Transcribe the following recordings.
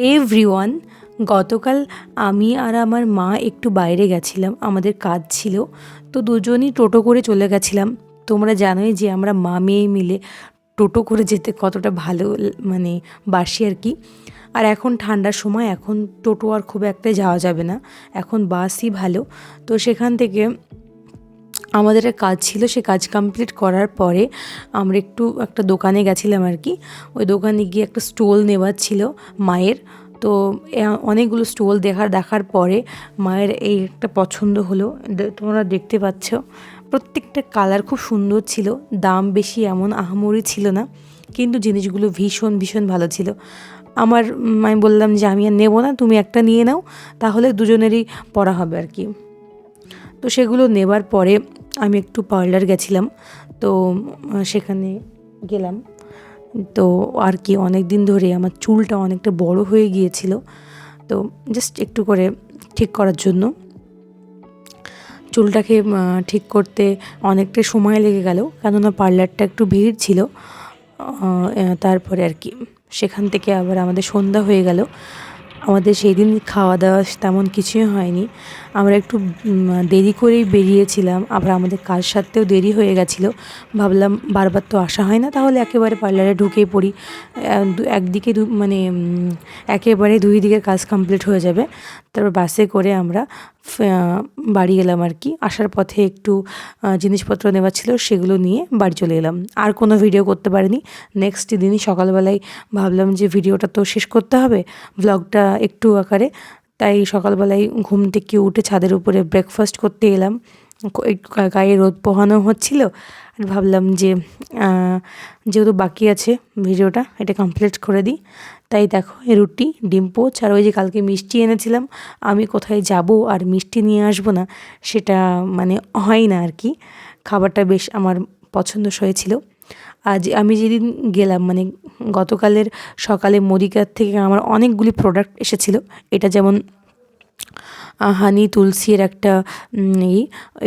Everyone, গতকাল আমি আর আমার মা একটু বাইরে গেছিলাম, আমাদের কাজ ছিল। তো দুজনই টোটো করে চলে গেছিলাম। তোমরা জানোই যে আমরা মা মেয়ে মিলে টোটো করে যেতে কতটা ভালো মানে বাসি আর কি। আর এখন ঠান্ডার সময়, এখন টোটো আর খুব একটা যাওয়া যাবে না, এখন বাসই ভালো। তো সেখান থেকে আমাদের একটা কাজ ছিল, সে কাজ কমপ্লিট করার পরে আমরা একটা দোকানে গেছিলাম আর কি। ওই দোকানে গিয়ে একটা স্টোল নেওয়ার ছিল মায়ের। তো অনেকগুলো স্টোল দেখার পরে মায়ের এই একটা পছন্দ হলো। তোমরা দেখতে পাচ্ছ প্রত্যেকটা কালার খুব সুন্দর ছিল, দাম বেশি এমন আহামরি ছিল না, কিন্তু জিনিসগুলো ভীষণ ভীষণ ভালো ছিল। আমি বললাম যে আমি আর নেবো না, তুমি একটা নিয়ে নাও, তাহলে দুজনেরই পড়া হবে আর কি। তো সেগুলো নেবার পরে আমি একটু পার্লার গেছিলাম। তো সেখানে গেলাম। তো আর কি, অনেক দিন ধরে আমার চুলটা অনেকটা বড় হয়ে গিয়েছিল, তো জাস্ট একটু করে ঠিক করার জন্য চুলটাকে ঠিক করতে অনেকটা সময় লেগে গেল, কেননা পার্লারটা একটু ভিড় ছিল। তারপরে আর কি সেখান থেকে আবার আমাদের সন্ধ্যা হয়ে গেল। আমাদের সেই দিন খাওয়া দাওয়া তেমন কিছুই হয়নি, আমরা একটু দেরি করেই বেরিয়েছিলাম। আবার আমাদের কাজ সারতেও দেরি হয়ে গেছিলো। ভাবলাম বারবার তো আসা হয় না, তাহলে একেবারে পার্লারে ঢুকেই পড়ি, একদিকে একেবারে দুই দিকের কাজ কমপ্লিট হয়ে যাবে। তারপর বাসে করে আমরা বাড়ি এলাম আর কি। আসার পথে একটু জিনিসপত্র নেওয়ার ছিল, সেগুলো নিয়ে বাড়ি চলে এলাম। আর কোনো ভিডিও করতে পারিনি। নেক্সট দিনই সকালবেলায় ভাবলাম যে ভিডিওটা তো শেষ করতে হবে, ব্লগটা একটু আকারে। তাই সকালবেলায় ঘুম থেকে উঠে ছাদের উপরে ব্রেকফাস্ট করতে এলাম। গায়ে রোদ পোহানো হচ্ছিল, আর ভাবলাম যে যেহেতু বাকি আছে ভিডিওটা, এটা কমপ্লিট করে দিই। তাই দেখো, রুটি, ডিম পোচ, আর ওই যে কালকে মিষ্টি এনেছিলাম। আমি কোথায় যাব আর মিষ্টি নিয়ে আসবো না, সেটা মানে হয় না আর কি। খাবারটা বেশ আমার পছন্দ হয়েছিল। আজ আমি যেদিন গেলাম, মানে গতকালের সকালে মুদিকার থেকে আমার অনেকগুলি প্রোডাক্ট এসেছিলো। এটা যেমন হানি তুলসীর একটা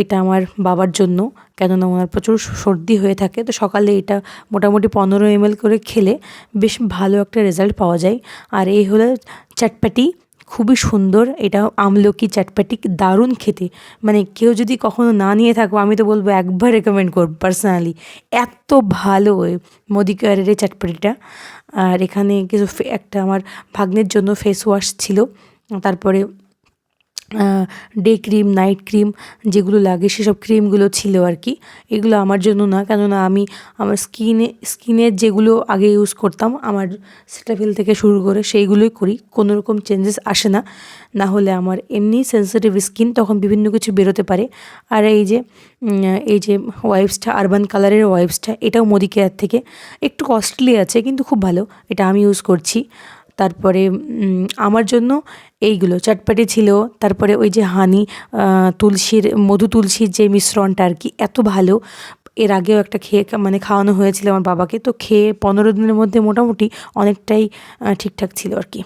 এটা আমার বাবার জন্য, কেননা ওনার প্রচুর সর্দি হয়ে থাকে। তো সকালে এটা মোটামুটি 15 ml করে খেলে বেশ ভালো একটা রেজাল্ট পাওয়া যায়। আর এই হলো চটপটি, খুবই সুন্দর। এটা আমলকি চটপটি, দারুণ খেতে। মানে কেউ যদি কখনো না নিয়ে থাকো, আমি তো বলবো একবার রেকমেন্ড করব পার্সোনালি, এত ভালো ওই মোদিকারের এই চটপটিটা। আর এখানে কিছু একটা আমার ভাগ্নের জন্য ফেস ওয়াশ ছিল, তারপরে ডে ক্রিম, নাইট ক্রিম যেগুলো লাগে সেসব ক্রিমগুলো ছিল আর কি। এগুলো আমার জন্য না, কেননা আমি আমার স্কিনের যেগুলো আগে ইউজ করতাম, আমার সেটাফিল থেকে শুরু করে সেইগুলোই করি, কোনো রকম চেঞ্জেস আসে না। না হলে আমার এমনি সেন্সিটিভ স্কিন, তখন বিভিন্ন কিছু বেরোতে পারে। আর এই যে ওয়াইপসটা, আরবান কালারের ওয়াইপসটা, এটাও মোদিকেয়ার থেকে একটু কস্টলি আছে, কিন্তু খুব ভালো, এটা আমি ইউজ করছি। তারপরে আমার জন্য এইগুলো চটপটি ছিল। তারপরে ওই যে হানি মধু তুলসীর যে মিশ্রণটা আর কি, এত ভালো। এর আগেও একটা খাওয়ানো হয়েছিল আমার বাবাকে, তো খেয়ে 15 দিনের মধ্যে মোটামুটি অনেকটাই ঠিকঠাক ছিল আর কি।